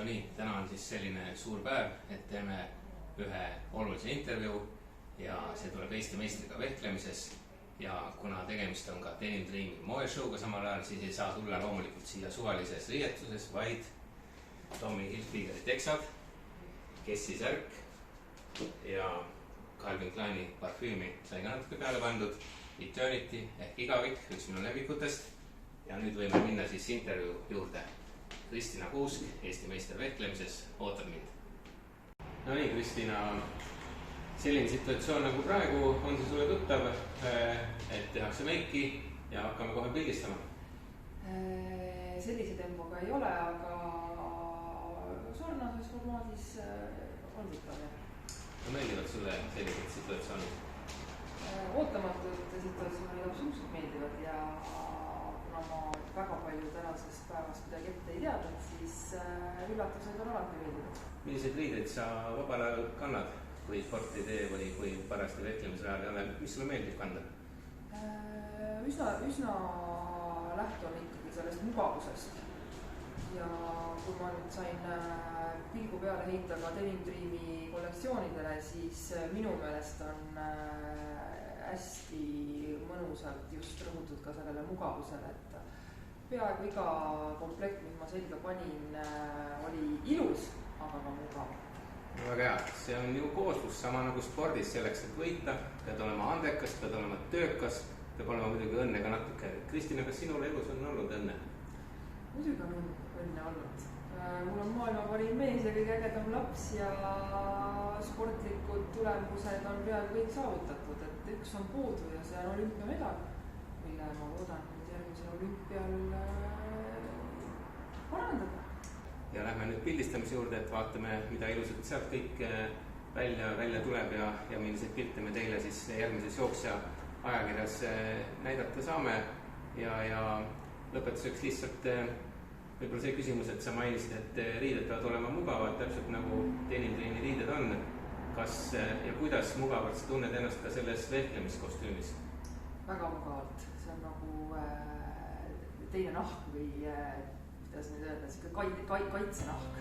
no nii, täna on siis selline suur päev, et teeme ühe olulise intervjuu ja see tuleb Eesti meistriga vehklemises. Ja kuna tegemist on ka Denim Dreami moeshow'ga samal ajal, siis ei saa tulla loomulikult siia suvalises riietuses, vaid Tommy Hilfigeri teksad, Kessi särk ja Calvin Kleini parfüümi sai ka natuke peale pandud, Eternity ehk igavik, üks minu lemmikutest. Ja nüüd võime minna siis intervjuu juurde. Kristina Kuusk, Eesti meister vehklemises, ootab mind. No nii, Kristina, selline situatsioon nagu praegu on see sulle tuttav, et tehakse meiki ja hakkame kohe pildistama? Sellise tempoga ei ole, aga sarnases formaadis on tuttav. No meeldivad sulle sellised situatsioonid? Ootamatud situatsioonid absoluutselt meeldivad ja kuna ma väga palju tänasest päevast midagi ette ei teadnud, siis üllatused on alati meeldivad. Milliseid riideid sa vabal ajal kannad, kui sporti ei tee või kui parasti vehklemise ajal ei ole? Mis sulle meeldib kanda? Üsna lähtun ikkagi sellest mugavusest. Ja kui ma nüüd sain pilgu peale heita ka Denim Dreami kollektsioonidele, siis minu meelest on hästi mõnusalt just rõhutud ka sellele mugavusele, et peaaegu iga komplekt, mis ma selga panin, oli ilus, aga ka mugav. Väga hea, see on ju kooslus sama nagu spordis, selleks, et võita, pead olema andekas, pead olema töökas, peab olema muidugi õnne ka natuke. Kristina, kas sinul elus on olnud õnne? Muidugi on õnne olnud. Mul on maailma parim mees ja kõige ägedam laps ja sportlikud tulemused on peaaegu kõik saavutatud, et üks on puudu ja see on olümpiamedal, mille ma loodan nüüd järgmisel olümpial parandada. Ja lähme nüüd pildistamise juurde, et vaatame, mida ilusat sealt kõik välja tuleb ja milliseid pilte me teile siis järgmises jooksja ajakirjas näidata saame. Ja lõpetuseks lihtsalt võib-olla see küsimus, et sa mainisid, et riided peavad olema mugavad, täpselt nagu Denim Dreami riided on. Kas ja kuidas mugavalt sa tunned ennast ka selles vehklemiskostüümis? Väga mugavalt. See on nagu teine nahk või kuidas nüüd öelda, kaitsenahk.